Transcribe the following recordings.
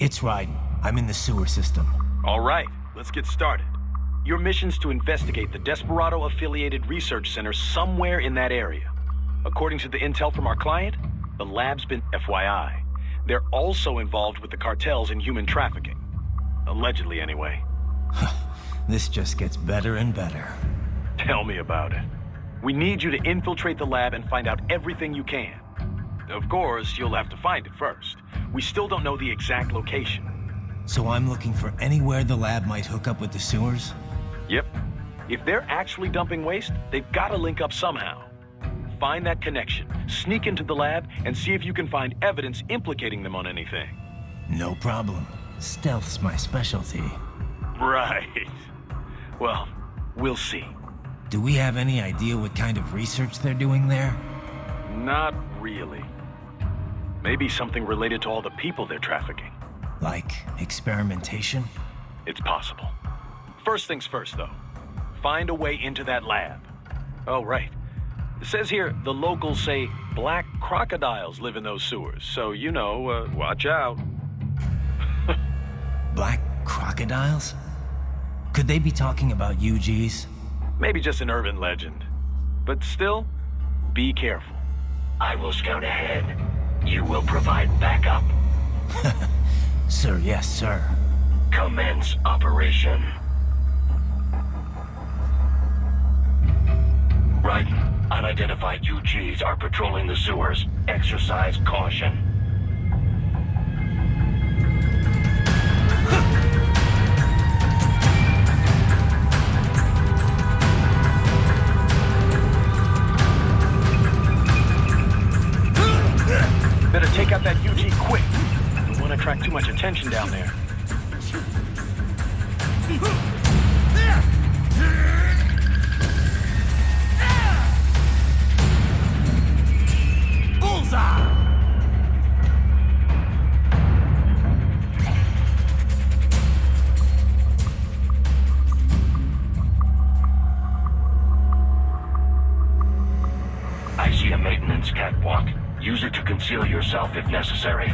It's Raiden. I'm in the sewer system. All right, let's get started. Your mission's to investigate the Desperado-affiliated research center somewhere in that area. According to the intel from our client, the lab's been FYI. They're also involved with the cartels in human trafficking. Allegedly, anyway. This just gets better and better. Tell me about it. We need you to infiltrate the lab and find out everything you can. Of course, you'll have to find it first. We still don't know the exact location. So I'm looking for anywhere the lab might hook up with the sewers? Yep. If they're actually dumping waste, they've got to link up somehow. Find that connection, sneak into the lab, and see if you can find evidence implicating them on anything. No problem. Stealth's my specialty. Right. Well, we'll see. Do we have any idea what kind of research they're doing there? Not really. Maybe something related to all the people they're trafficking. Like experimentation? It's possible. First things first, though. Find a way into that lab. Oh, right. It says here the locals say black crocodiles live in those sewers, so, watch out. Black crocodiles? Could they be talking about UGs? Maybe just an urban legend. But still, be careful. I will scout ahead. You will provide backup. Sir, yes, sir. Commence operation. Right. Unidentified UGs are patrolling the sewers. Exercise caution. Better take out that UG quick. Don't want to attract too much attention down there. Bullseye! I see a maintenance catwalk. Use it to conceal yourself if necessary.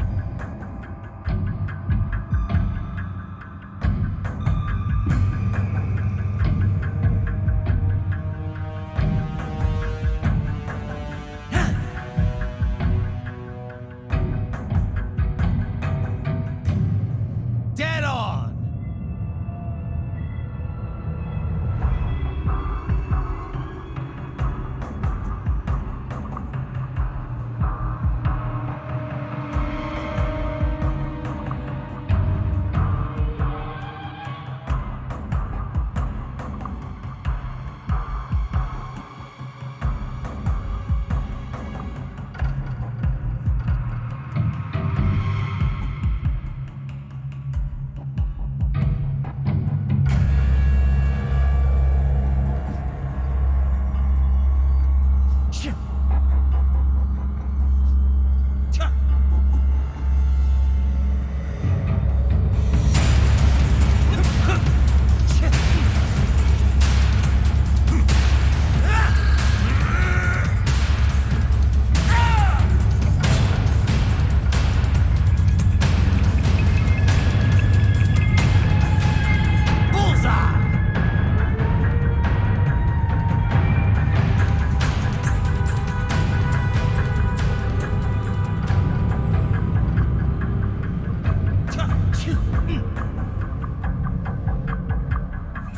Dead on!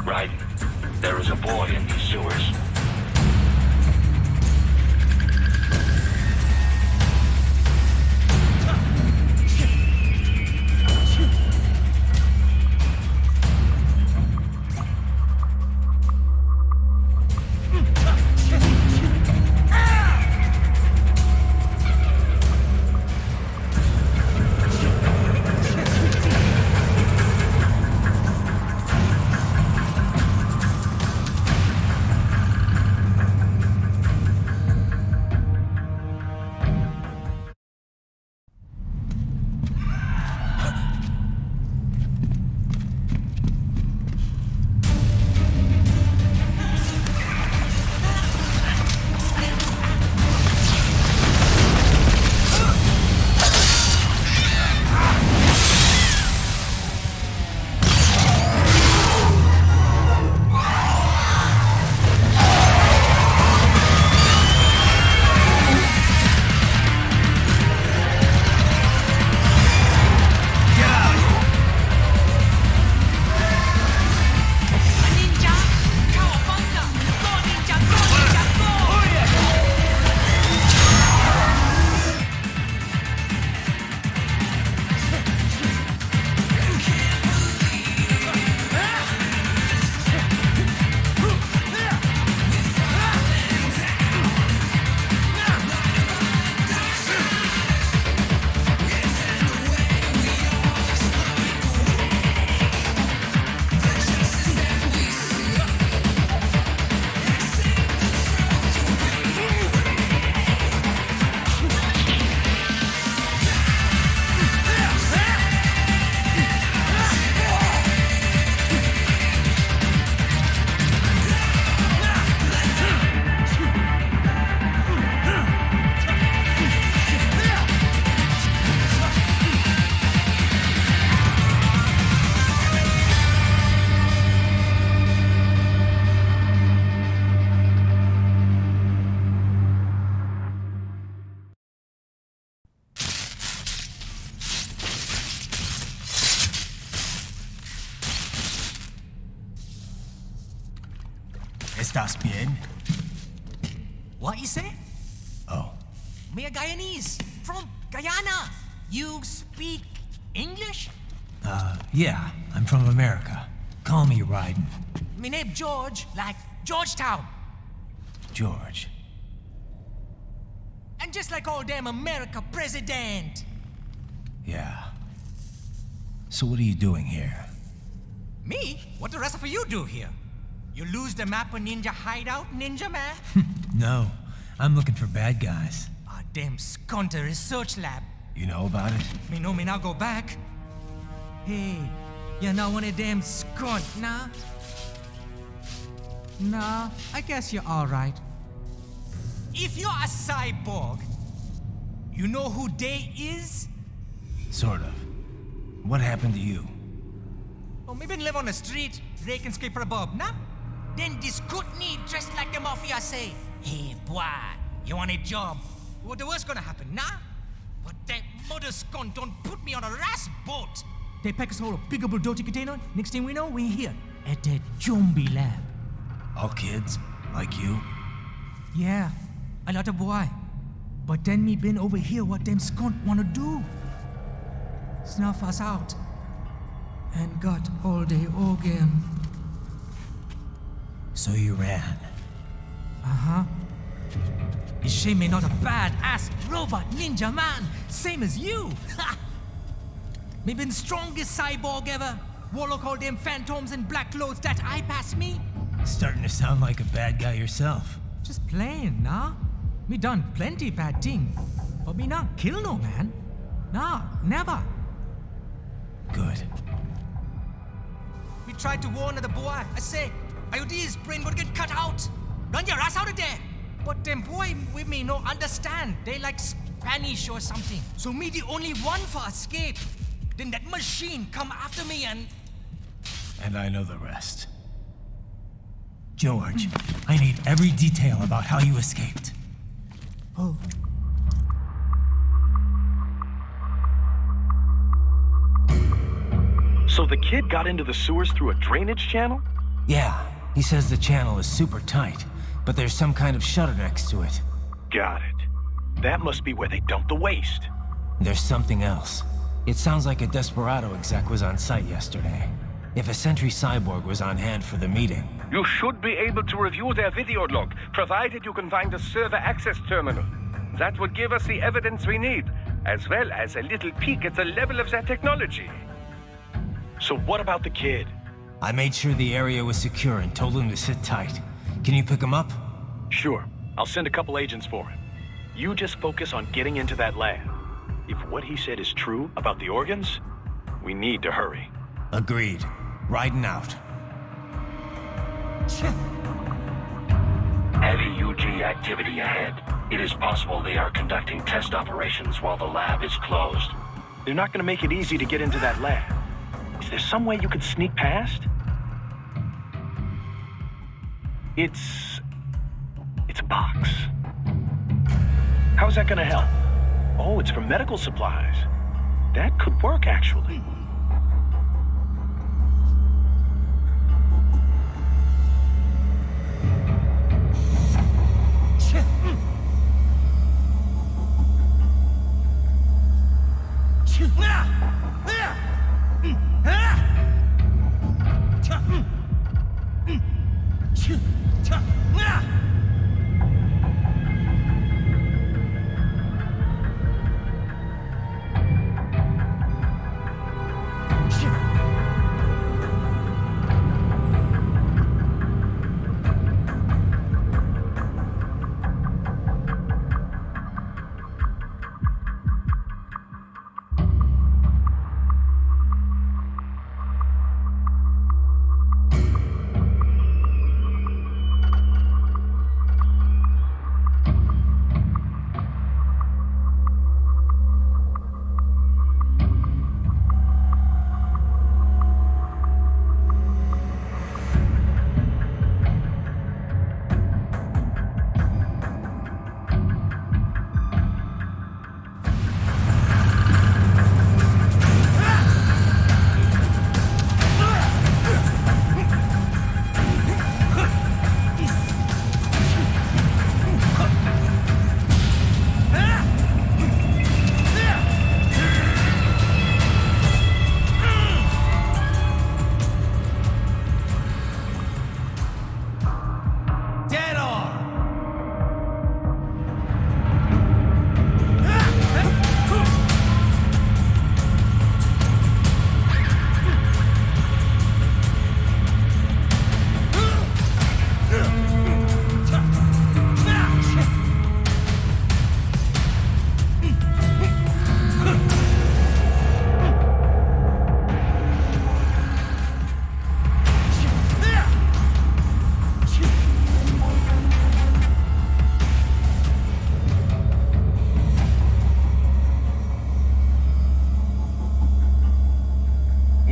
Right. There is a boy in these sewers. ¿Estás bien? What you say? Oh, Me a Guyanese from Guyana. You speak English? yeah, I'm from America. Call me Ryden. Me name George, like Georgetown. George. And just like all damn America president. Yeah. So what are you doing here? Me? What the rest of you do here? You lose the map of Ninja hideout, Ninja man? No, I'm looking for bad guys. A damn skunter research lab. You know about it? Me know me now go back. Hey, you're not one of them skunt, nah? Nah, I guess you're alright. If you're a cyborg, you know who they is? Sort of. What happened to you? Oh, me been live on the street, rake and scrape for a bob, nah? Then this good need dressed like the mafia say, hey boy, you want a job? What the worst gonna happen, nah? But that mother scunt don't put me on a ras boat. They pack us all a big old dirty container. Next thing we know, we're here at that zombie lab. All kids? Like you? Yeah, a lot of boy. But then me been over here what them scunt wanna do. Snuff us out. And got all the organ. So you ran. Uh-huh. Is she me not a bad-ass robot ninja man, same as you? Ha! Me been strongest cyborg ever. Warlock all them phantoms in black clothes that eye pass me. Starting to sound like a bad guy yourself. Just plain, nah? Me done plenty bad thing. But me not kill no man. Nah, never. Good. We tried to warn the boy. I say, IOD's brain gonna get cut out. Run your ass out of there. But them boy with me no understand. They like Spanish or something. So me the only one for escape. Then that machine come after me and... And I know the rest. George, I need every detail about how you escaped. Oh. So the kid got into the sewers through a drainage channel? Yeah, he says the channel is super tight, but there's some kind of shutter next to it. Got it. That must be where they dumped the waste. There's something else. It sounds like a Desperado exec was on site yesterday. If a Sentry Cyborg was on hand for the meeting. You should be able to review their video log, provided you can find a server access terminal. That would give us the evidence we need, as well as a little peek at the level of their technology. So what about the kid? I made sure the area was secure and told him to sit tight. Can you pick him up? Sure, I'll send a couple agents for him. You just focus on getting into that lab. If what he said is true about the organs, we need to hurry. Agreed. Riding out. Heavy UG activity ahead. It is possible they are conducting test operations while the lab is closed. They're not gonna make it easy to get into that lab. Is there some way you could sneak past? It's a box. How's that gonna help? Oh, it's for medical supplies. That could work, actually.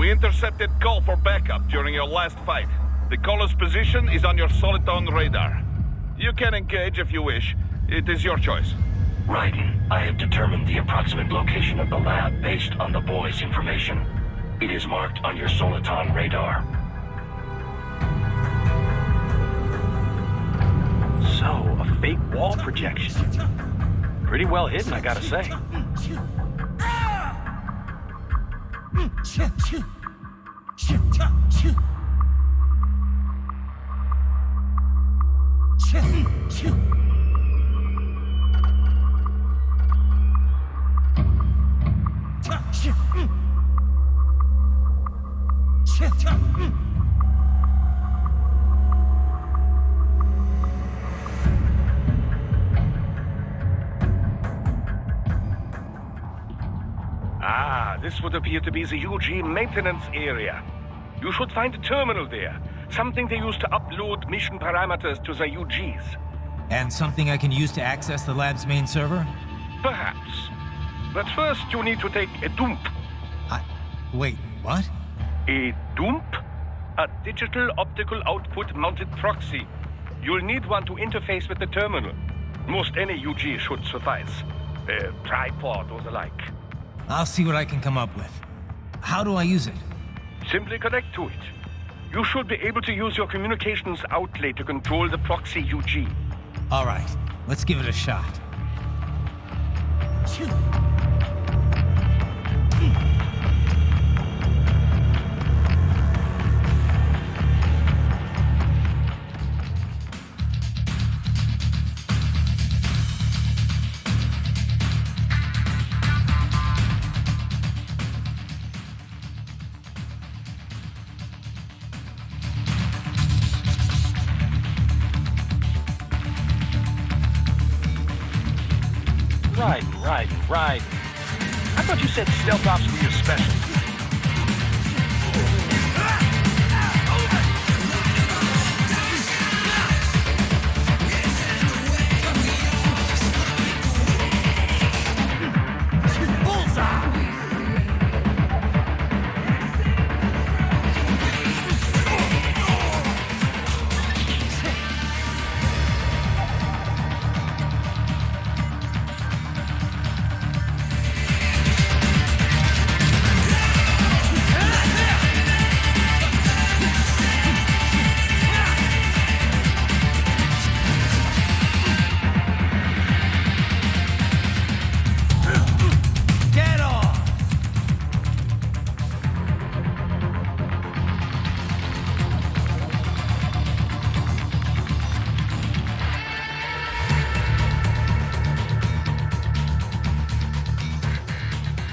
We intercepted call for backup during your last fight. The caller's position is on your Soliton radar. You can engage if you wish. It is your choice. Raiden, I have determined the approximate location of the lab based on the boy's information. It is marked on your Soliton radar. So, a fake wall projection. Pretty well hidden, I gotta say. This would appear to be the UG maintenance area. You should find a terminal there. Something they use to upload mission parameters to the UGs. And something I can use to access the lab's main server? Perhaps. But first you need to take a dump. Wait, what? A dump? A digital optical output mounted proxy. You'll need one to interface with the terminal. Most any UG should suffice. A tripod or the like. I'll see what I can come up with. How do I use it? Simply connect to it. You should be able to use your communications outlet to control the proxy UG. All right, let's give it a shot. Right. I thought you said stealth ops were your specialty.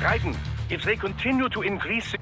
Raiden, if they continue to increase...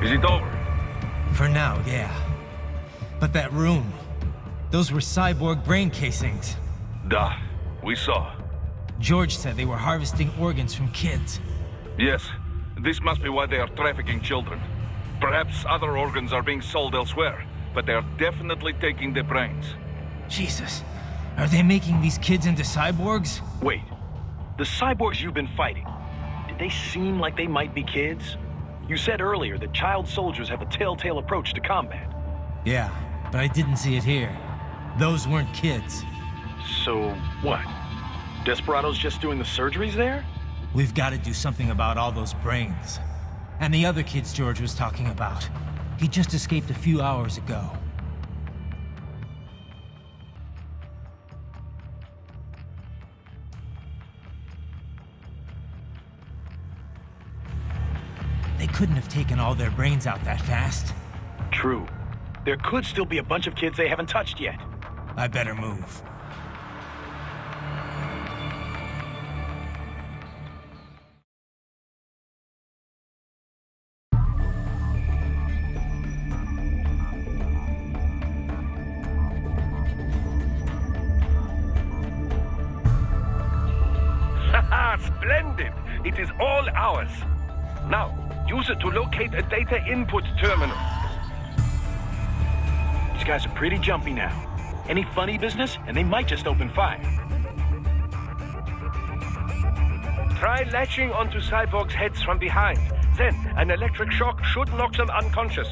Is it over? For now, yeah. But that room, those were cyborg brain casings. Duh, we saw. George said they were harvesting organs from kids. Yes, this must be why they are trafficking children. Perhaps other organs are being sold elsewhere, but they are definitely taking the brains. Jesus, are they making these kids into cyborgs? Wait, the cyborgs you've been fighting, did they seem like they might be kids? You said earlier that child soldiers have a telltale approach to combat. Yeah, but I didn't see it here. Those weren't kids. So, what? Desperado's just doing the surgeries there? We've got to do something about all those brains. And the other kids George was talking about. He just escaped a few hours ago. They couldn't have taken all their brains out that fast. True. There could still be a bunch of kids they haven't touched yet. I better move. Haha, splendid! It is all ours. Now, use it to locate a data input terminal. These guys are pretty jumpy now. Any funny business, and they might just open fire. Try latching onto cyborgs' heads from behind. Then, an electric shock should knock them unconscious.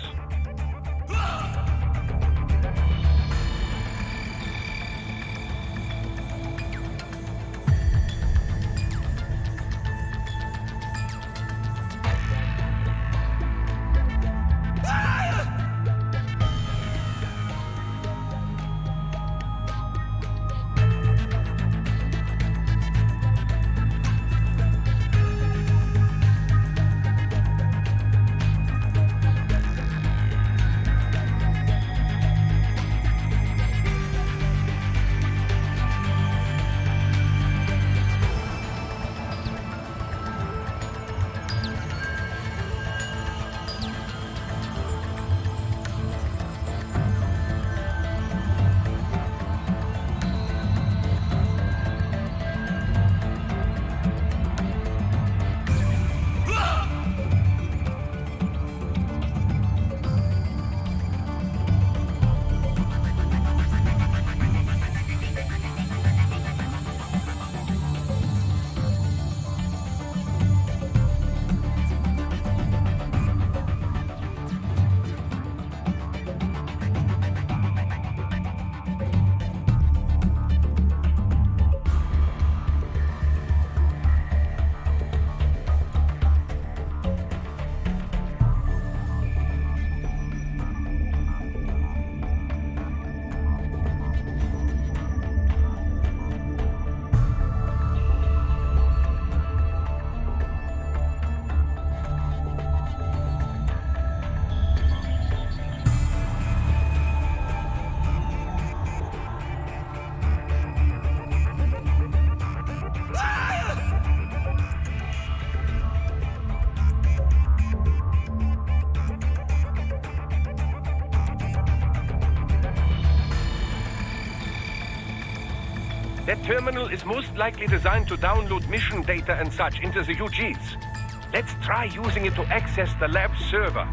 That terminal is most likely designed to download mission data and such into the UGs. Let's try using it to access the lab server.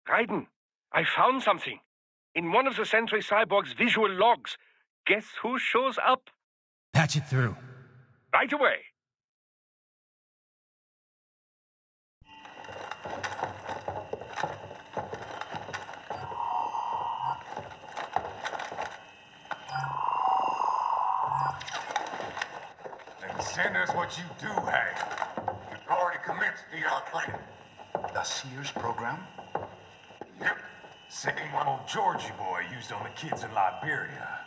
Raiden, I found something. In one of the Sentry Cyborg's visual logs. Guess who shows up? Patch it through. Right away. Then send us what you do have. You've already commenced the outline. The Sears program? Yep. Same one old Georgie boy used on the kids in Liberia.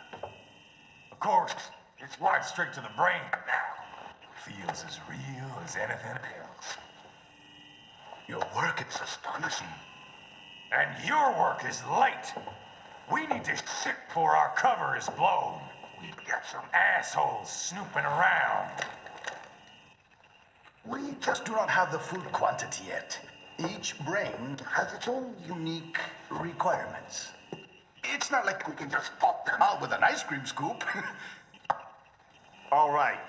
Of course, it's right straight to the brain now. Feels as real as anything else. Your work is astonishing. And your work is late. We need to sit before our cover is blown. We've got some assholes snooping around. We just do not have the full quantity yet. Each brain has its own unique requirements. It's not like we can just pop them out with an ice cream scoop. All right.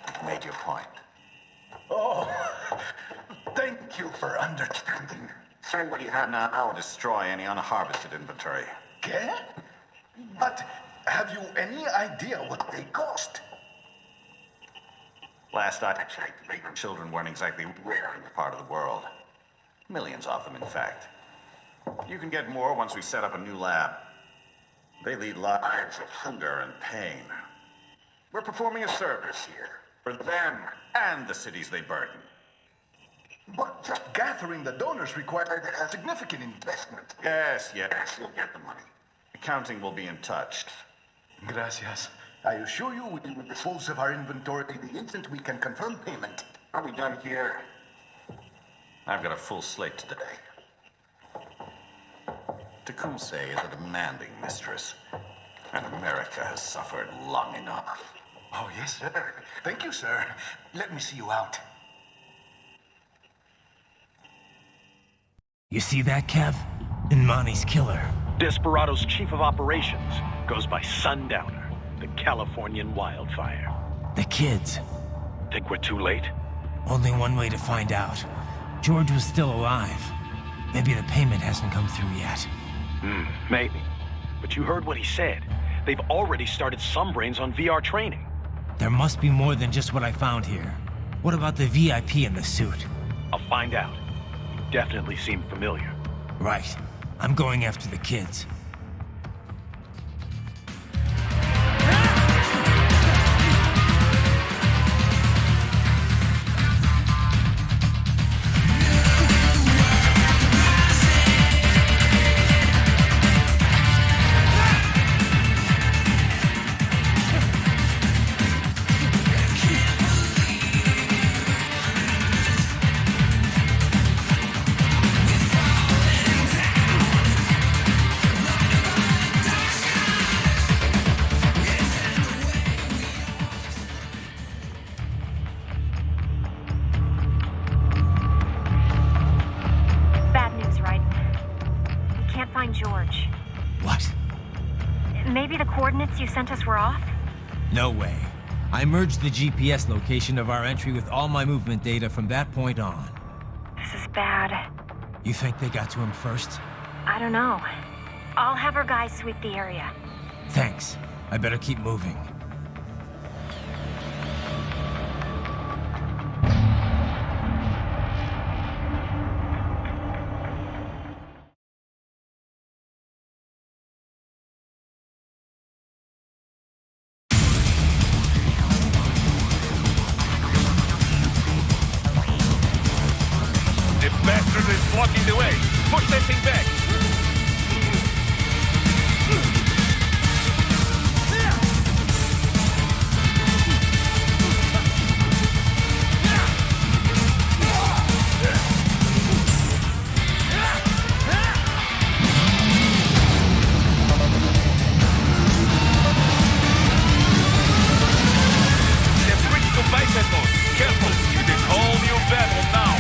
You've made your point. Oh, thank you for understanding. Send what you have now. I'll destroy any unharvested inventory. Okay? But have you any idea what they cost? Last I checked, children weren't exactly rare in the part of the world. Millions of them, in fact. You can get more once we set up a new lab. They lead lives of hunger and pain. We're performing a service here for them and the cities they burden. But just gathering the donors required a significant investment. Yes, you'll get the money. Accounting will be in touch. Gracias. I assure you we will dispose of our inventory the instant we can confirm payment. Are we done here? I've got a full slate today. Tecumseh is a demanding mistress, and America has suffered long enough. Oh, yes, sir. Thank you, sir. Let me see you out. You see that, Kev? Inmani's killer. Desperado's chief of operations goes by Sundowner, the Californian wildfire. The kids. Think we're too late? Only one way to find out. George was still alive. Maybe the payment hasn't come through yet. Maybe. But you heard what he said. They've already started some brains on VR training. There must be more than just what I found here. What about the VIP in the suit? I'll find out. You definitely seem familiar. Right. I'm going after the kids. George. What? Maybe the coordinates you sent us were off? No way. I merged the GPS location of our entry with all my movement data from that point on. This is bad. You think they got to him first? I don't know. I'll have our guys sweep the area. Thanks. I better keep moving. Bastard is blocking the way. Push that thing back. They've switched to bicep mode. Careful, it is whole new battle now.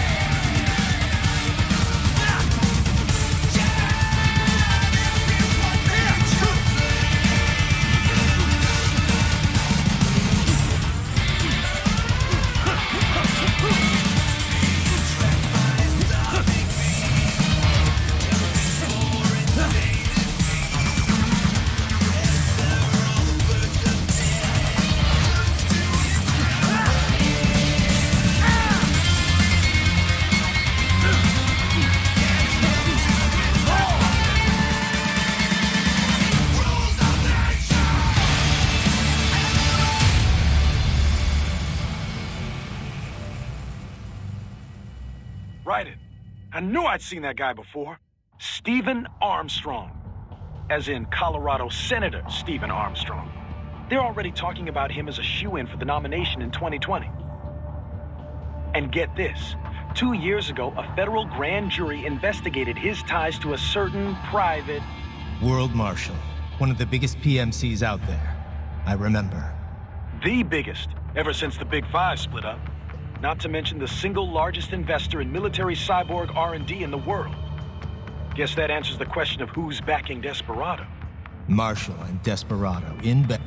Right it. I knew I'd seen that guy before. Stephen Armstrong. As in Colorado Senator Stephen Armstrong. They're already talking about him as a shoo-in for the nomination in 2020. And get this. 2 years ago, a federal grand jury investigated his ties to a certain private... World Marshal. One of the biggest PMCs out there. I remember. The biggest, ever since the Big Five split up. Not to mention the single largest investor in military cyborg R&D in the world. Guess that answers the question of who's backing Desperado. Marshall and Desperado in bed.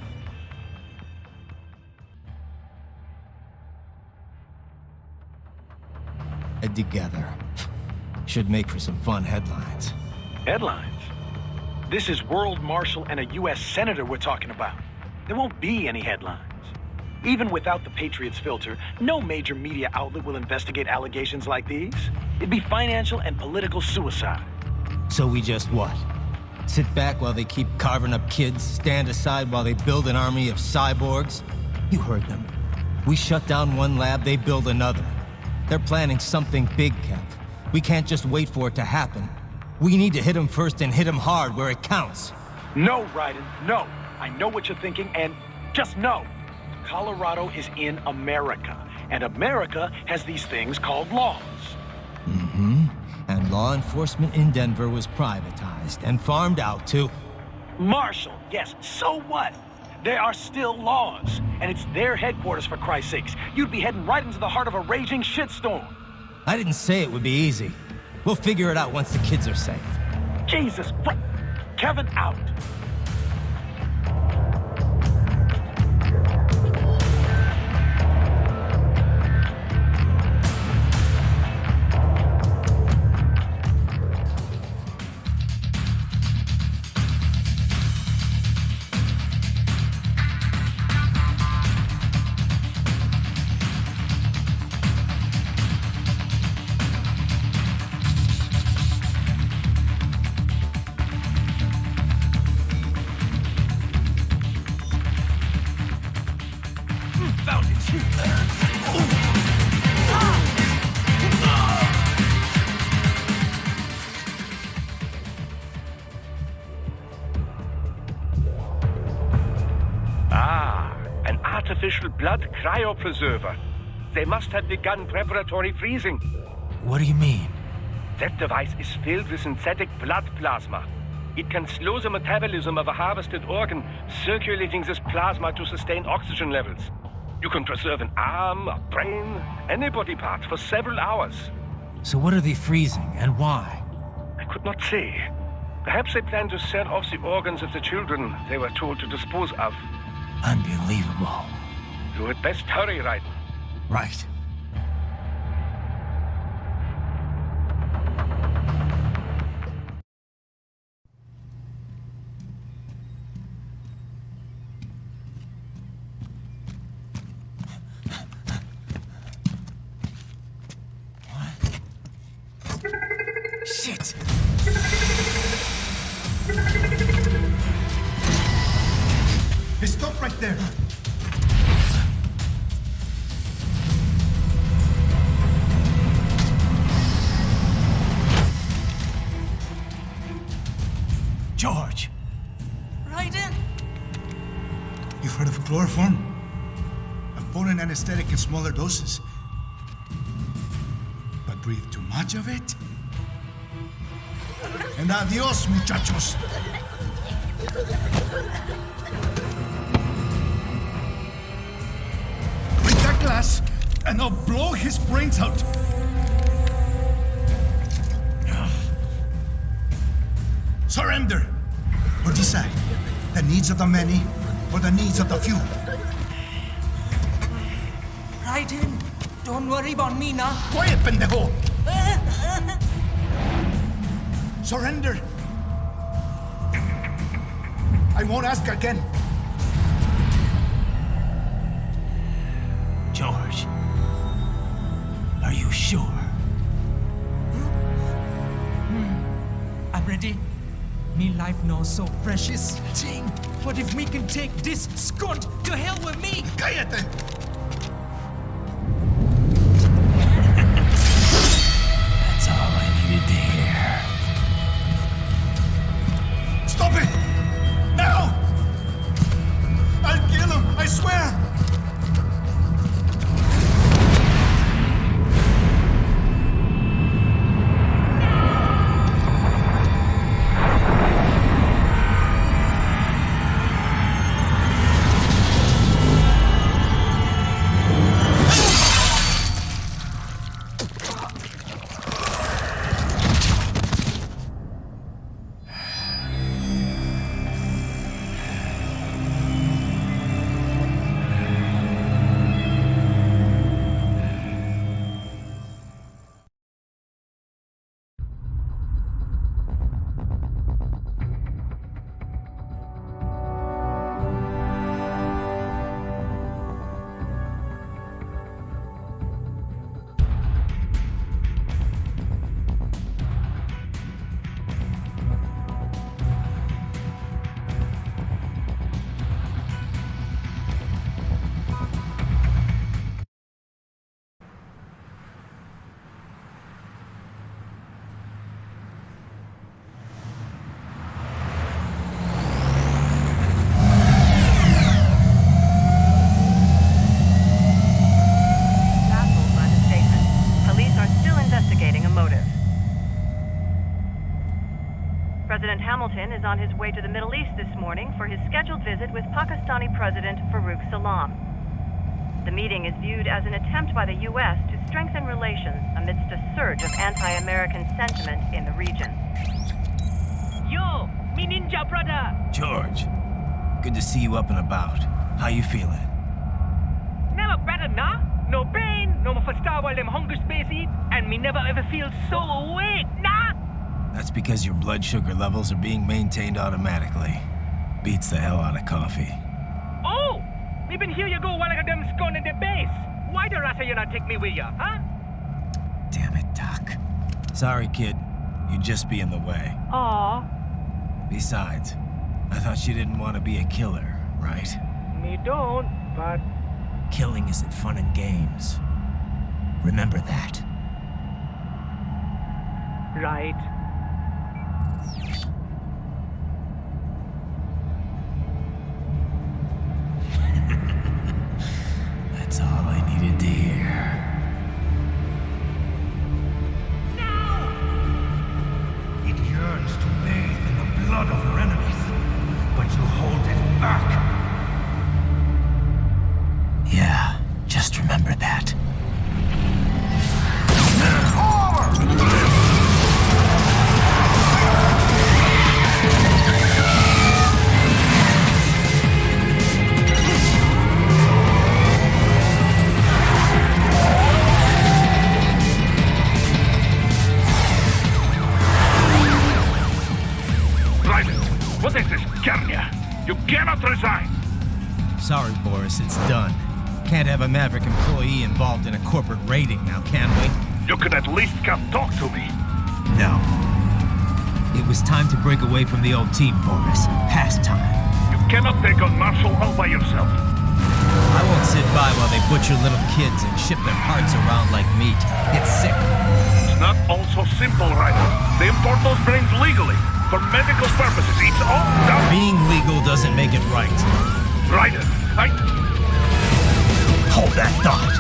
Together. Should make for some fun headlines. Headlines? This is World Marshal and a U.S. Senator we're talking about. There won't be any headlines. Even without the Patriots filter, no major media outlet will investigate allegations like these. It'd be financial and political suicide. So we just what? Sit back while they keep carving up kids, stand aside while they build an army of cyborgs? You heard them. We shut down one lab, they build another. They're planning something big, Kev. We can't just wait for it to happen. We need to hit them first and hit them hard where it counts. No, Raiden, no. I know what you're thinking, and just know. Colorado is in America, and America has these things called laws. Mm-hmm. And law enforcement in Denver was privatized and farmed out to... Marshall, yes, so what? There are still laws, and it's their headquarters, for Christ's sakes. You'd be heading right into the heart of a raging shitstorm. I didn't say it would be easy. We'll figure it out once the kids are safe. Jesus Christ. Kevin, out. An artificial blood cryopreserver. They must have begun preparatory freezing. What do you mean? That device is filled with synthetic blood plasma. It can slow the metabolism of a harvested organ, circulating this plasma to sustain oxygen levels. You can preserve an arm, a brain, any body part for several hours. So what are they freezing, and why? I could not say. Perhaps they plan to sell off the organs of the children they were told to dispose of. Unbelievable. You had best hurry, Raiden. Right. Shit! Hey, stop right there! George! Raiden! You've heard of chloroform? A potent anesthetic in smaller doses. But breathe too much of it? And adios, muchachos! Bring that glass, and I'll blow his brains out! Surrender! Or decide, the needs of the many, or the needs of the few. Raiden, don't worry about me now. Quiet, pendejo! Surrender! I won't ask again. George, are you sure? I'm ready. Me life now so precious. Ting, what if we can take this skunt to hell with me? Cállate! That's all I needed to hear. Stop it! Now! I'll kill him, I swear! Biden is on his way to the Middle East this morning for his scheduled visit with Pakistani President Farouk Salam. The meeting is viewed as an attempt by the U.S. to strengthen relations amidst a surge of anti-American sentiment in the region. Yo, me ninja brother! George, good to see you up and about. How you feeling? Never better, nah? No pain, no more for star while them hunger space eat, and me never ever feel so awake, nah? That's because your blood sugar levels are being maintained automatically. Beats the hell out of coffee. Oh! Me been here you go while I got them scone in the base. Why the rasa you not take me with ya, huh? Damn it, Doc. Sorry, kid. You'd just be in the way. Aw. Besides, I thought you didn't want to be a killer, right? Me don't, but... Killing isn't fun and games. Remember that. Right. That's all I needed to hear. It yearns to bathe in the blood of your enemies, but you hold it back. Yeah, just remember that. What is this, Kenya? You cannot resign! Sorry, Boris, it's done. Can't have a Maverick employee involved in a corporate raiding now, can we? You could at least come talk to me. No. It was time to break away from the old team, Boris. Past time. You cannot take on Marshall all by yourself. I won't sit by while they butcher little kids and ship their parts around like meat. It's sick. It's not all so simple, Ryder. They import those brains legally. For medical purposes, it's all done. Being legal doesn't make it right. Ryder, Hold that thought.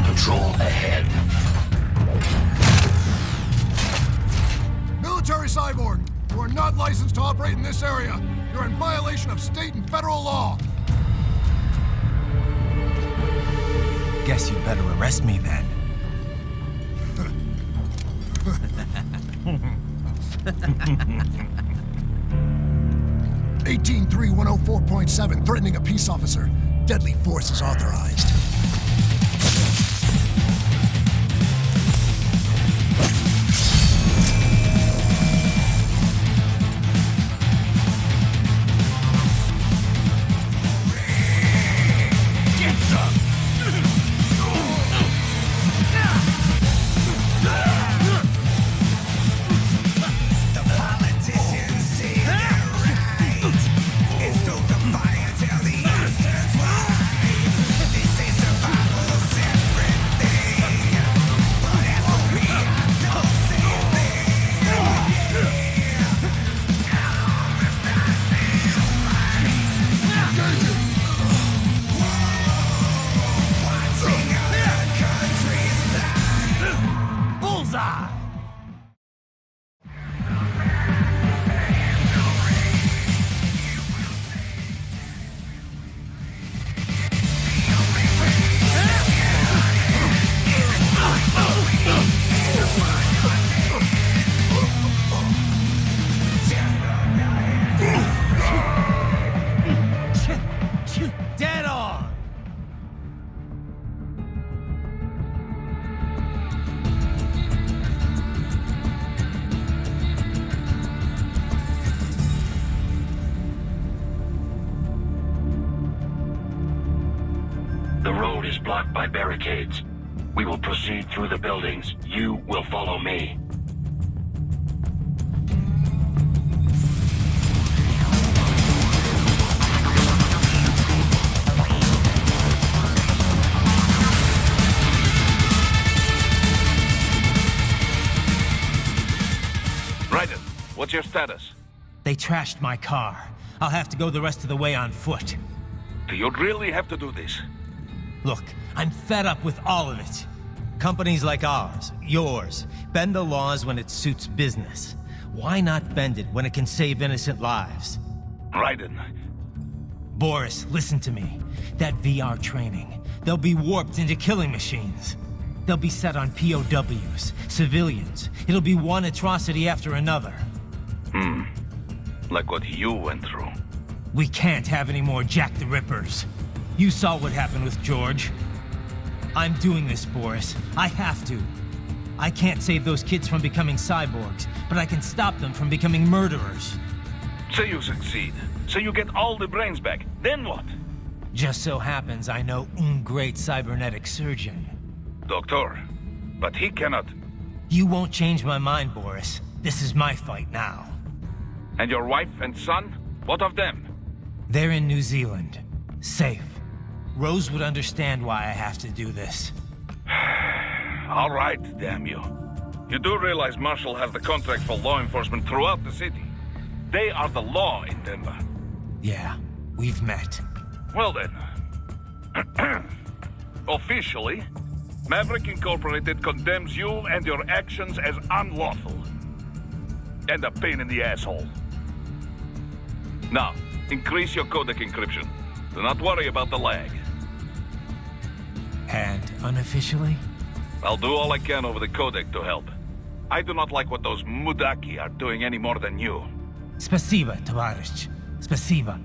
Patrol ahead. Military Cyborg, you are not licensed to operate in this area. You're in violation of state and federal law. Guess you'd better arrest me then. 183-104.7, threatening a peace officer. Deadly force is authorized. It's so defiant, tell the earth turns white. This is survival. by barricades. We will proceed through the buildings. You will follow me. Raiden, what's your status? They trashed my car. I'll have to go the rest of the way on foot. Do you really have to do this? Look, I'm fed up with all of it. Companies like ours, yours, bend the laws when it suits business. Why not bend it when it can save innocent lives? Raiden. Boris, listen to me. That VR training, they'll be warped into killing machines. They'll be set on POWs, civilians. It'll be one atrocity after another. Like what you went through. We can't have any more Jack the Rippers. You saw what happened with George. I'm doing this, Boris. I have to. I can't save those kids from becoming cyborgs, but I can stop them from becoming murderers. Say you succeed. Say you get all the brains back. Then what? Just so happens I know un great cybernetic surgeon. Doctor. But he cannot. You won't change my mind, Boris. This is my fight now. And your wife and son? What of them? They're in New Zealand. Safe. Rose would understand why I have to do this. All right, damn you. You do realize Marshall has the contract for law enforcement throughout the city. They are the law in Denver. Yeah, we've met. Well then. Officially, Maverick Incorporated condemns you and your actions as unlawful. And a pain in the asshole. Now, increase your codec encryption. Do not worry about the lag. And unofficially? I'll do all I can over the codec to help. I do not like what those Mudaki are doing any more than you. Spasiba, Tavarish. Spasiba.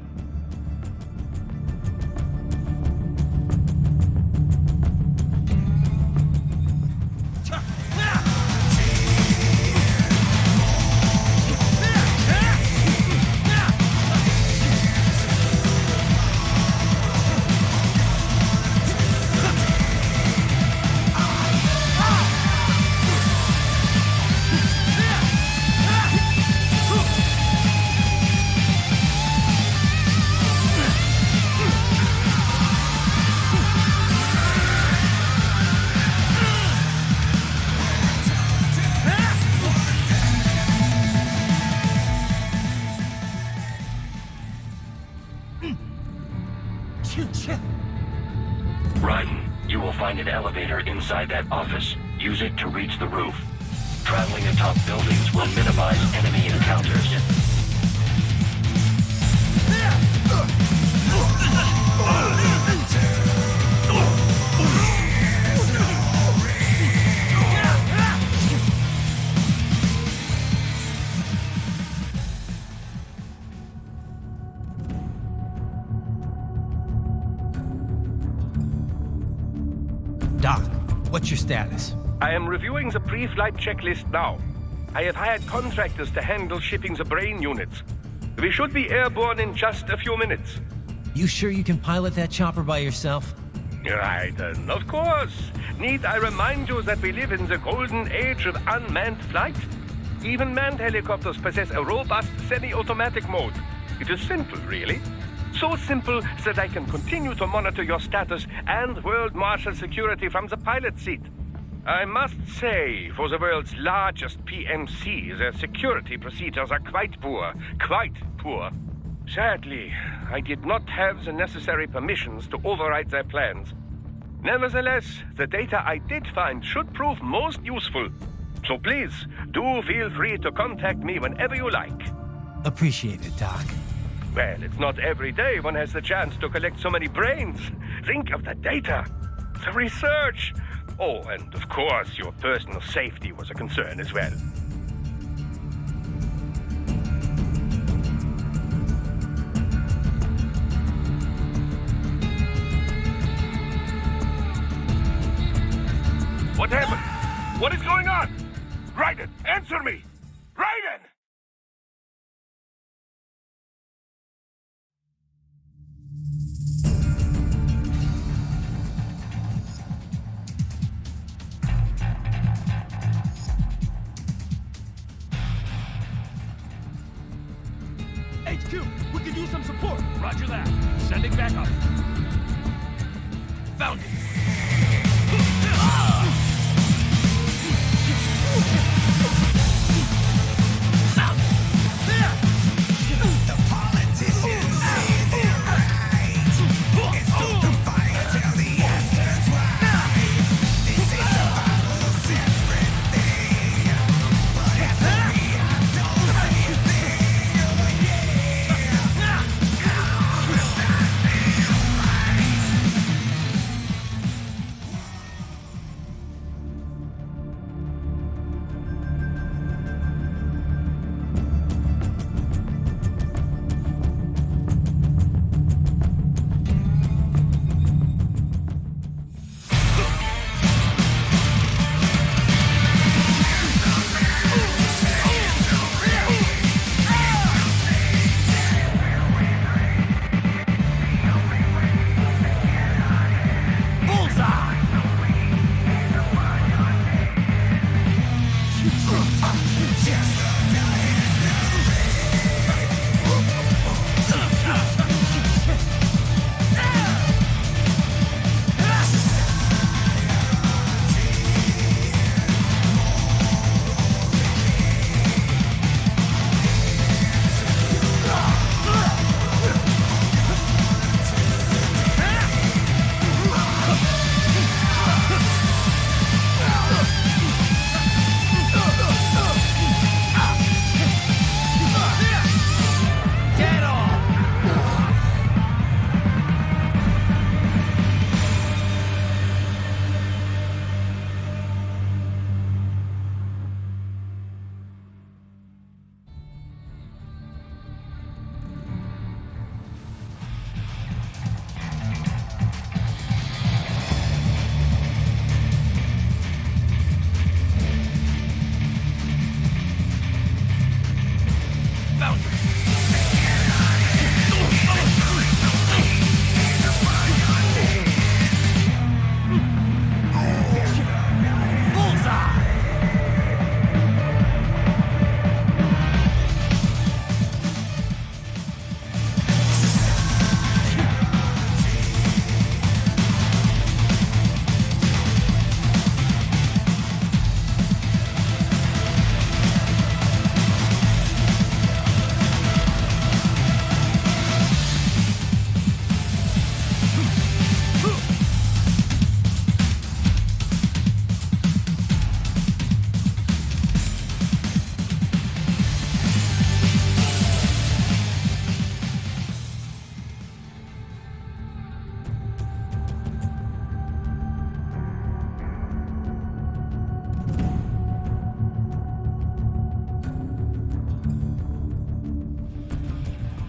Raiden, you will find an elevator inside that office. Use it to reach the roof. Traveling atop buildings will minimize enemy encounters. Doc, what's your status? I am reviewing the pre-flight checklist now. I have hired contractors to handle shipping the brain units. We should be airborne in just a few minutes. You sure you can pilot that chopper by yourself? Raiden, of course. Need I remind you that we live in the golden age of unmanned flight? Even manned helicopters possess a robust semi-automatic mode. It is simple, really. So simple that I can continue to monitor your status and world marshal security from the pilot seat. I must say, for the world's largest PMC, their security procedures are quite poor. Quite poor. Sadly, I did not have the necessary permissions to override their plans. Nevertheless, the data I did find should prove most useful. So please, do feel free to contact me whenever you like. Appreciate it, Doc. Well, it's not every day one has the chance to collect so many brains. Think of the data, the research. Oh, and of course, your personal safety was a concern as well. What happened? What is going on? Raiden, answer me! Raiden! HQ! We could use some support! Roger that. Sending backup. Found it!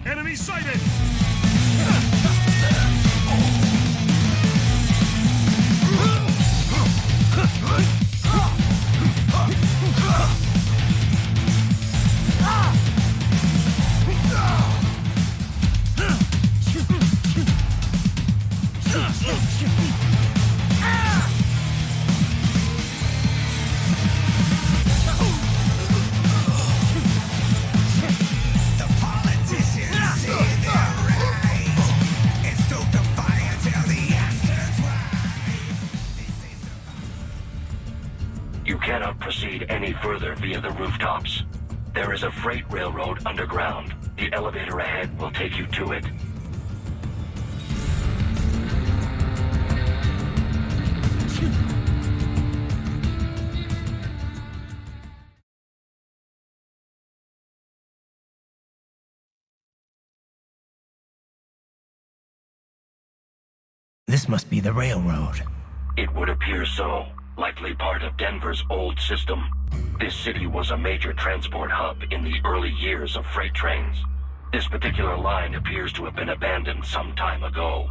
Enemy sighted! You cannot proceed any further via the rooftops. There is a freight railroad underground. The elevator ahead will take you to it. This must be the railroad. It would appear so. Likely part of Denver's old system. This city was a major transport hub in the early years of freight trains. This particular line appears to have been abandoned some time ago.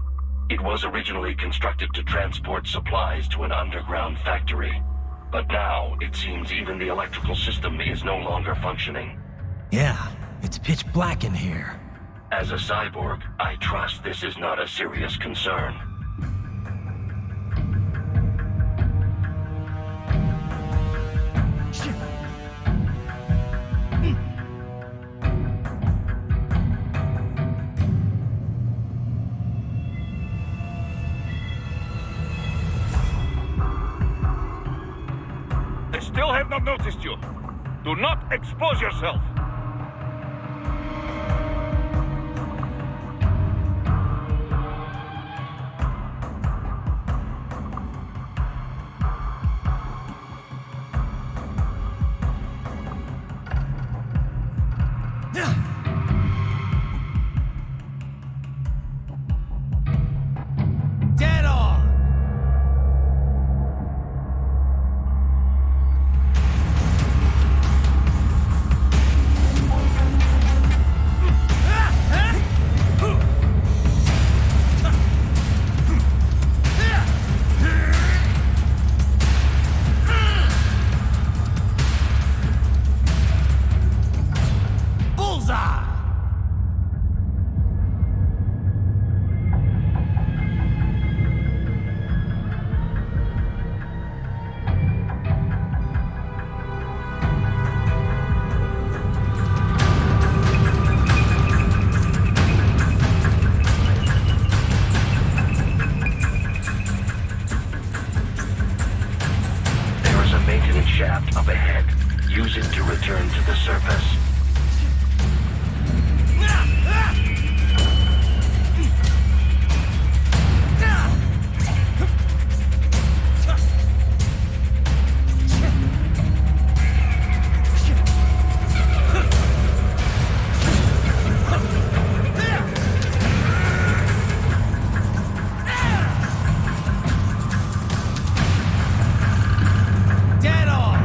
It was originally constructed to transport supplies to an underground factory. But now, it seems even the electrical system is no longer functioning. Yeah, it's pitch black in here. As a cyborg, I trust this is not a serious concern. Do not expose yourself! Dead on! Bullseye! There is a maintenance shaft up ahead. Use it to return to the surface. Dead on!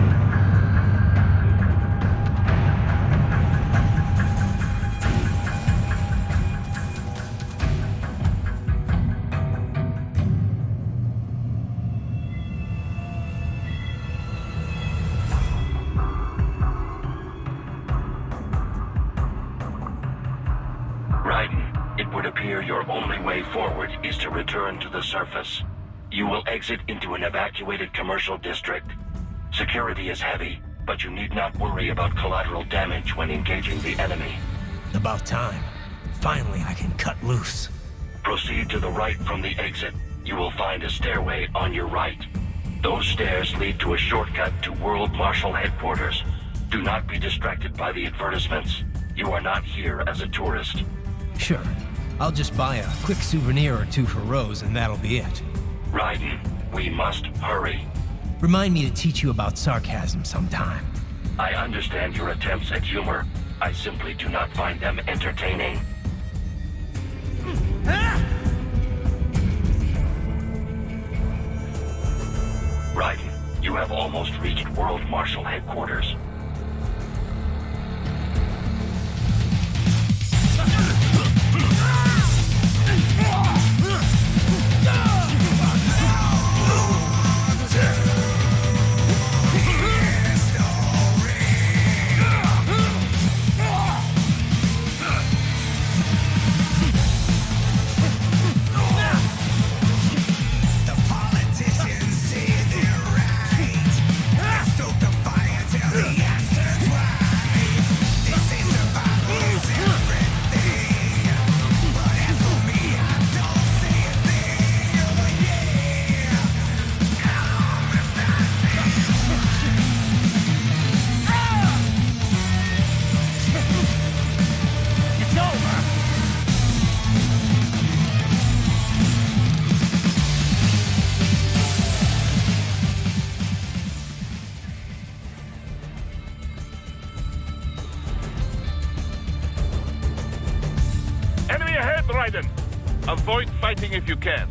Raiden, it would appear your only way forward is to return to the surface. You will exit into an evacuated commercial district. Security is heavy, but you need not worry about collateral damage when engaging the enemy. About time. Finally, I can cut loose. Proceed to the right from the exit. You will find a stairway on your right. Those stairs lead to a shortcut to World Marshal Headquarters. Do not be distracted by the advertisements. You are not here as a tourist. Sure. I'll just buy a quick souvenir or two for Rose, and that'll be it. Raiden, we must hurry. Remind me to teach you about sarcasm sometime. I understand your attempts at humor. I simply do not find them entertaining. Raiden, you have almost reached World Marshal Headquarters. Enemy ahead, Raiden! Avoid fighting if you can.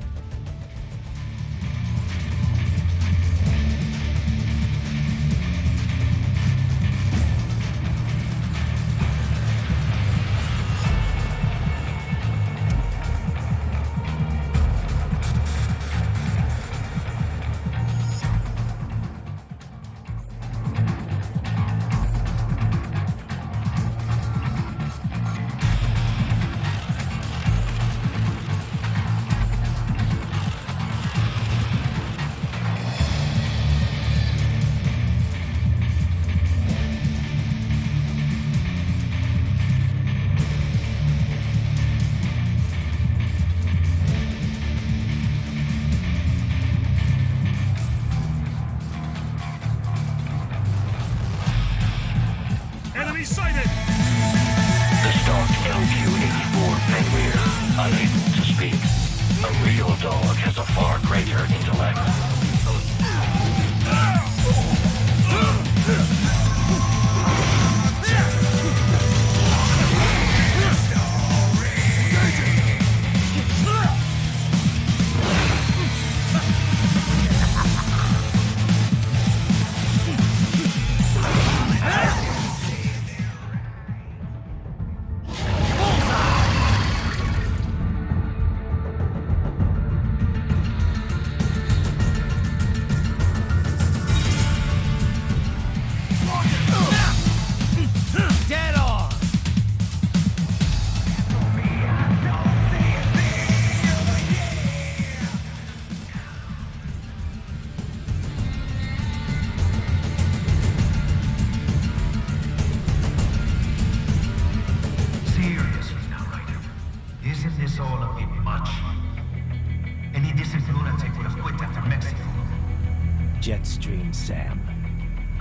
sighted! The stock LQ-84 Fenrir, unable to speak. A real dog has a far greater intellect. Dead on! Seriously now, Ryder. Isn't this all a bit much? Any decent lunatic would have quit after Mexico. Jetstream, Sam.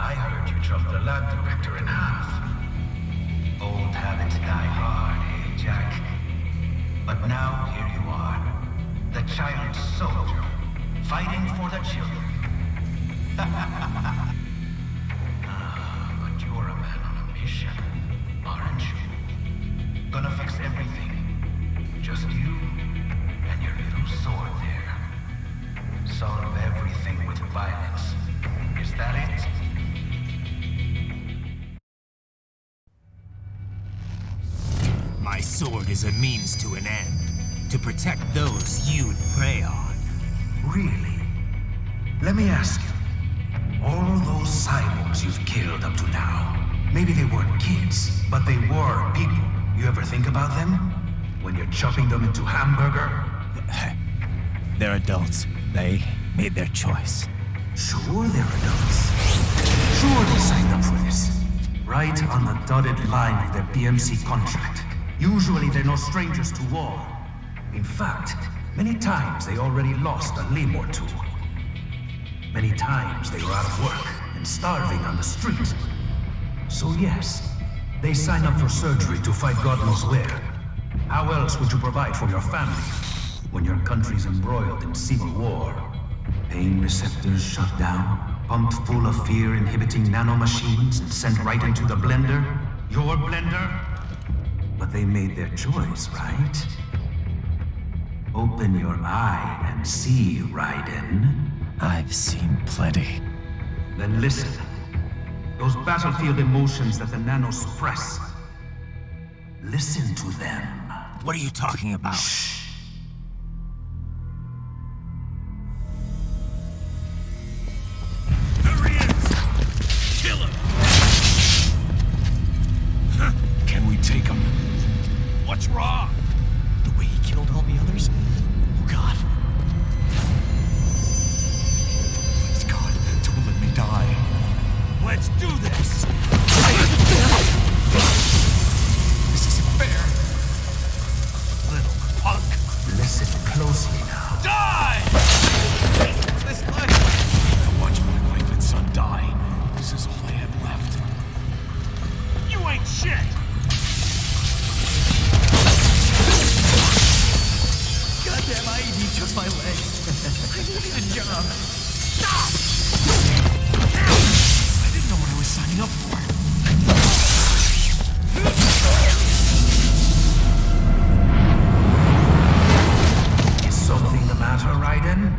I heard you chopped the lab director in half. Old habits die hard, eh, Jack? But now here you are. The child soldier, fighting for the children. But you're a man on a mission, aren't you? Gonna fix everything. Just you and your little sword there. Solve everything with violence. Is that it? My sword is a means to an end. To protect those you'd prey on. Really? Let me ask you. All those cyborgs you've killed up to now, maybe they weren't kids, but they were people. You ever think about them? When you're chopping them into hamburger? They're adults. They made their choice. Sure they're adults. Sure they signed up for this. Right on the dotted line of their BMC contract. Usually they're no strangers to war. In fact, many times they already lost a limb or two. Many times they were out of work and starving on the street. So yes, they sign up for surgery to fight God knows where. How else would you provide for your family when your country's embroiled in civil war? Pain receptors shut down, pumped full of fear-inhibiting nanomachines and sent right into the blender? Your blender? But they made their choice, right? Open your eye and see, Raiden. I've seen plenty. Then listen. Those battlefield emotions that the nanos suppress. Listen to them. What are you talking about? Shh. There he is! Kill him! Can we take him? What's wrong? The way he killed all the others? Oh, God. Please, God, don't let me die. Let's do this! This isn't fair. Little punk! Listen closely now. Die! This life. I watched my wife and son die. This is all I had left. You ain't shit! Goddamn IED took my leg. I needed a job. Stop! I didn't know what I was signing up for. Is something the matter, Raiden?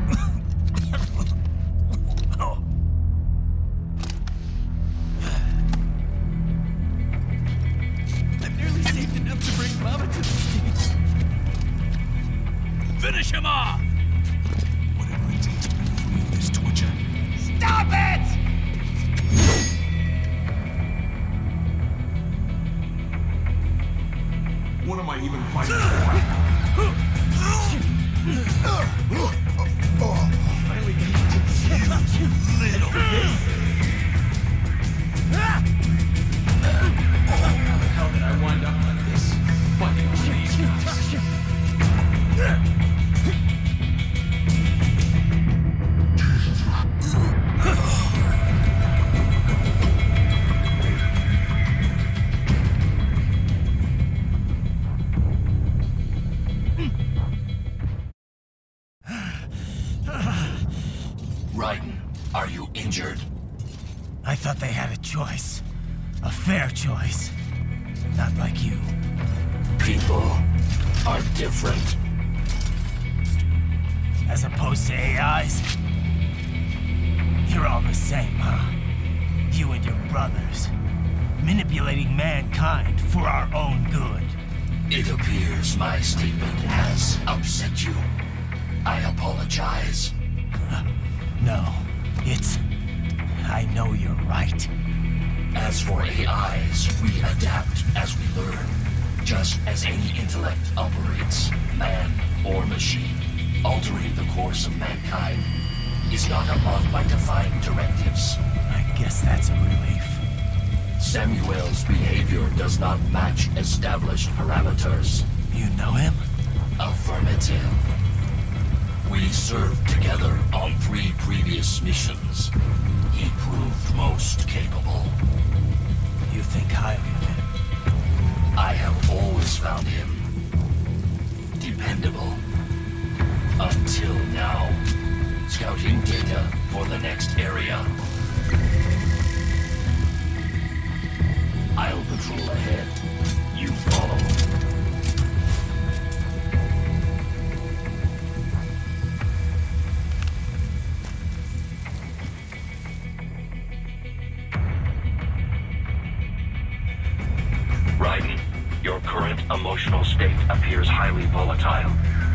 I've nearly saved enough to bring Mama to the States. Finish him off! Whatever it takes to be free of this torture. Stop it! What am I even fighting for? Finally getting to see you, little bitch. How the hell did I wind up like this? Fighting with these guys. choice. A fair choice. Not like you. People are different. As opposed to AIs? You're all the same, huh? You and your brothers. Manipulating mankind for our own good. It appears my statement has upset you. I apologize. No, it's... I know you're right. As for AIs, we adapt as we learn. Just as any intellect operates, man or machine. Altering the course of mankind is not among my defined directives. I guess that's a relief. Samuel's behavior does not match established parameters. You know him? Affirmative. We served together on 3 previous missions. He proved most capable. You think highly of him? I have always found him dependable. Until now. Scouting data for the next area. I'll patrol ahead. You follow. Raiden, your current emotional state appears highly volatile.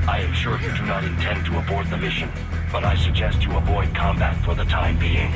I am sure you do not intend to abort the mission, but I suggest you avoid combat for the time being.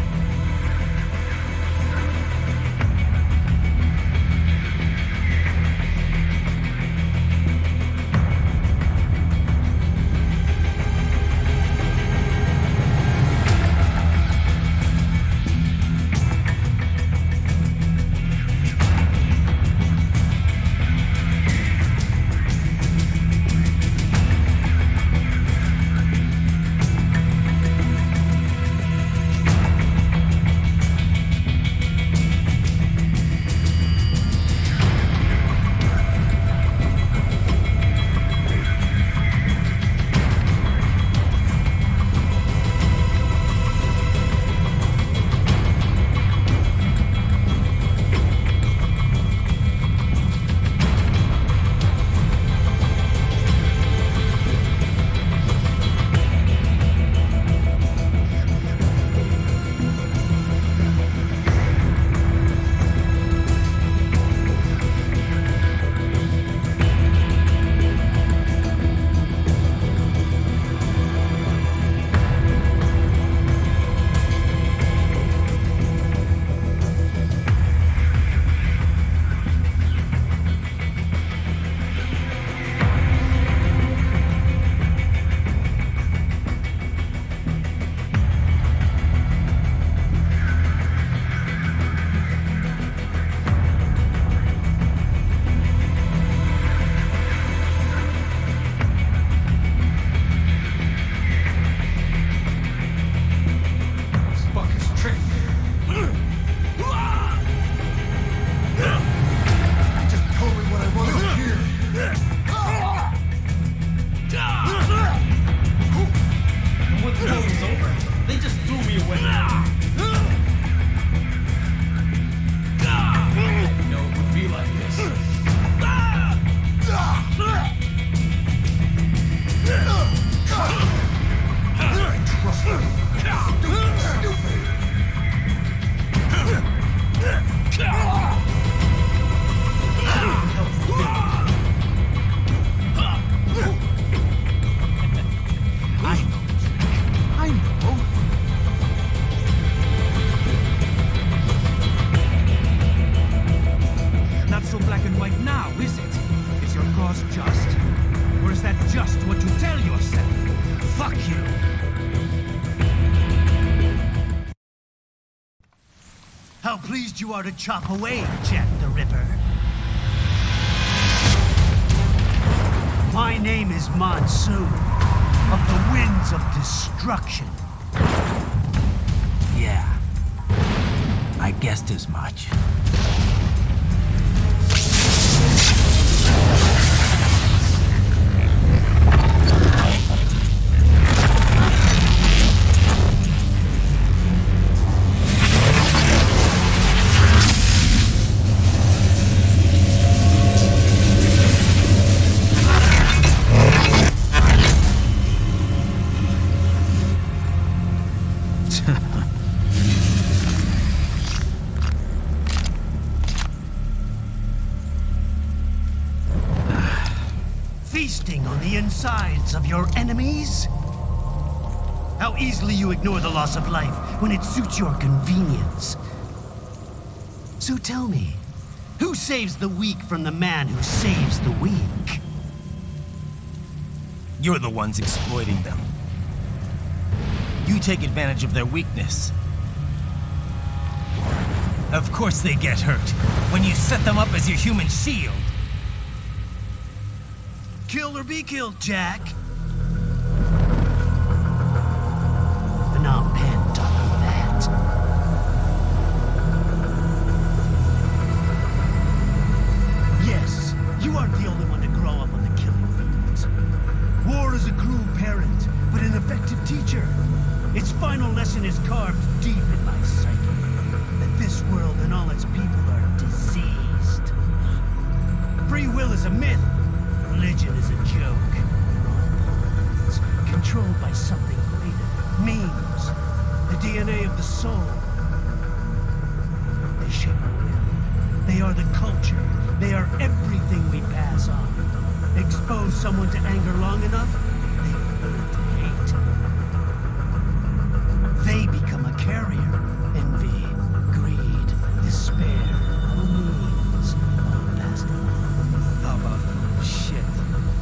How pleased you are to chop away, Jack the Ripper. My name is Monsoon, of the Winds of Destruction. Yeah, I guessed as much. feasting on the insides of your enemies? How easily you ignore the loss of life when it suits your convenience. So tell me, who saves the weak from the man who saves the weak? You're the ones exploiting them. You take advantage of their weakness. Of course they get hurt when you set them up as your human shield. Kill or be killed, Jack. Phnom Penh taught me that. Yes, you aren't the only one to grow up on the killing fields. War is a cruel parent, but an effective teacher. Its final lesson is carved deep in my psyche. That this world and all its people are diseased. Free will is a myth. Religion is a joke. It's controlled by something greater. Memes. The DNA of the soul. They shape our will. They are the culture. They are everything we pass on. Expose someone to anger long enough, they learn to hate. They become a carrier. Envy, greed, despair, memes, all passed on. How about shit?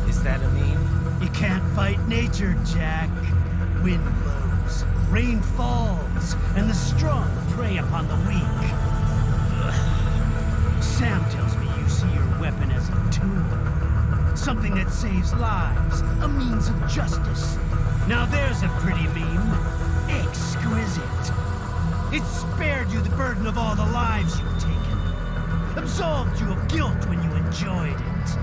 Is that a meme? You can't fight nature, Jack. Wind blows, rain falls, and the strong prey upon the weak. Ugh. Sam tells me you see your weapon as a tool. Something that saves lives, a means of justice. Now there's a pretty meme. Exquisite. It spared you the burden of all the lives you've taken. Absolved you of guilt when you enjoyed it.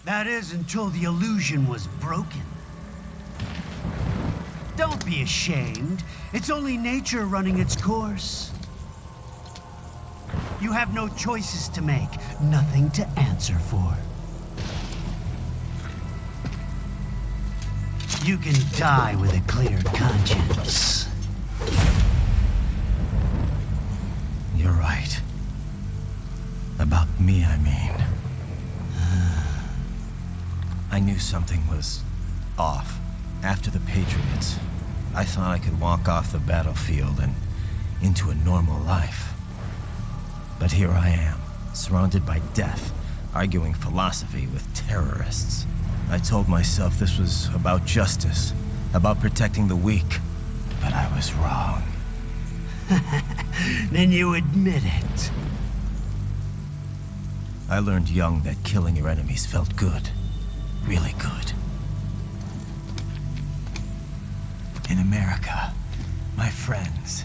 That is until the illusion was broken. Don't be ashamed. It's only nature running its course. You have no choices to make, nothing to answer for. You can die with a clear conscience. You're right. About me, I mean. I knew something was off. After the Patriots, I thought I could walk off the battlefield and into a normal life. But here I am, surrounded by death, arguing philosophy with terrorists. I told myself this was about justice, about protecting the weak, but I was wrong. Then you admit it. I learned young that killing your enemies felt good. Really good. In America, my friends,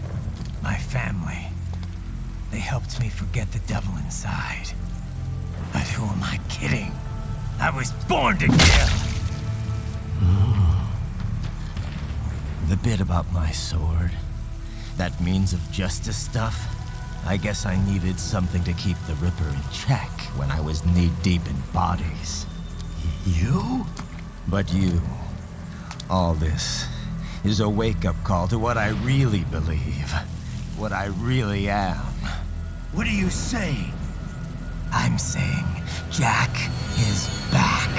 my family, they helped me forget the devil inside. But who am I kidding? I was born to kill! The bit about my sword, that means of justice stuff, I guess I needed something to keep the Ripper in check when I was knee-deep in bodies. You? But you, all this, is a wake-up call to what I really believe. What I really am. What are you saying? I'm saying Jack is back.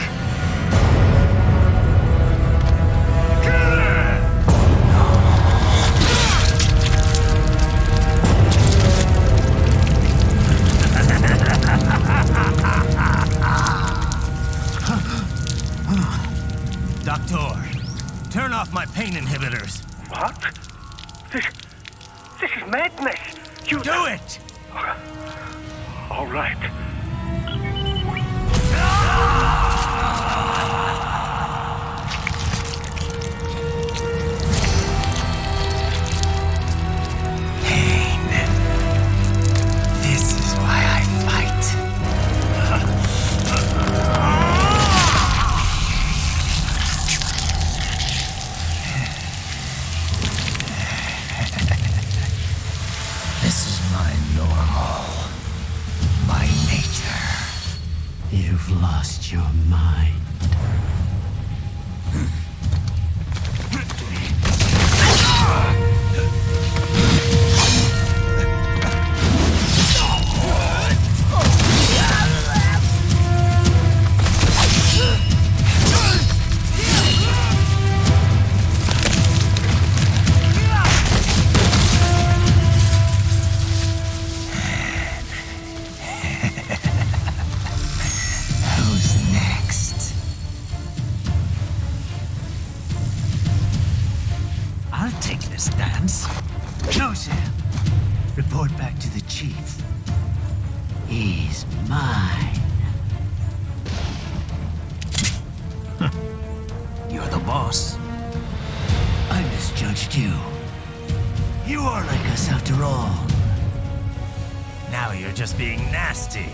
Doctor, turn off my pain inhibitors. What? This is madness. You do it! All right. Pain. This is why I fight. This is my normal. My nature. You've lost your mind. back to the chief. He's mine. You're the boss. I misjudged you. You are like us after all. Now you're just being nasty.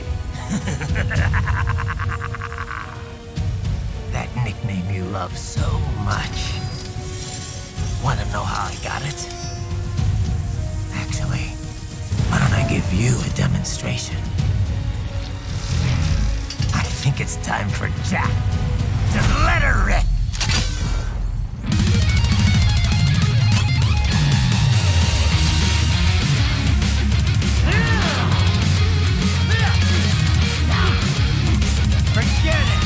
That nickname you love so much. Want to know how I got it? Actually, why don't I give you a demonstration? I think it's time for Jack to let her rip. Forget it!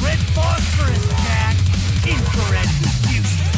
Red phosphorus, Jack! Infrared diffusion!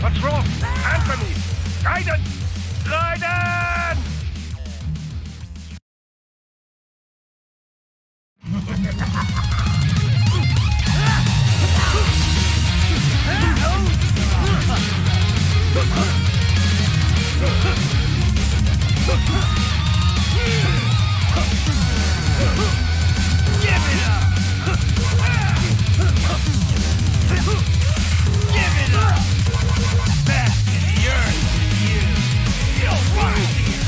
What's wrong? Answer me! Raiden! Raiden! Back to the earth with you. You'll find me.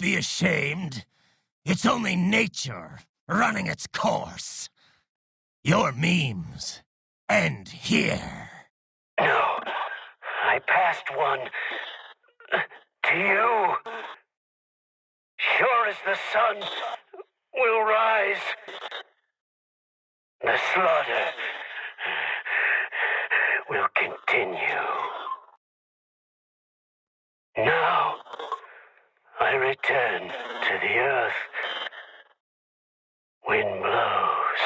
be ashamed. It's only nature running its course. Your memes end here. No, I passed one to you. Sure as the sun will rise, the slaughter will continue. Now, I return to the earth. Wind blows,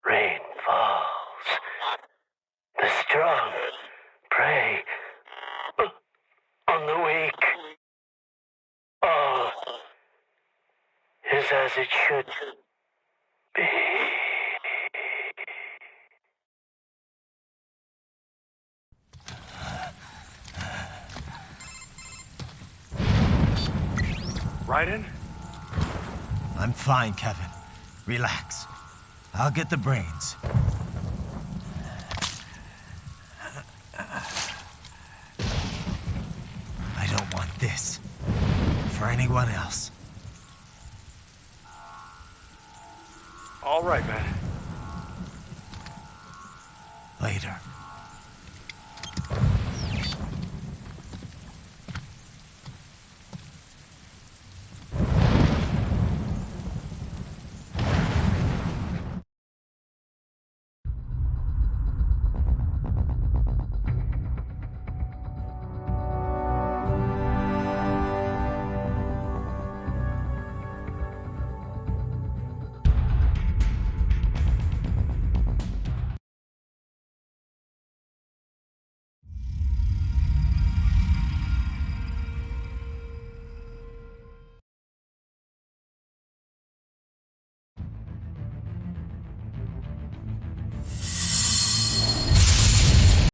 rain falls. The strong prey on the weak. All is as it should be. Raiden? I'm fine, Kevin. Relax. I'll get the brains. I don't want this for anyone else. All right, man. Later.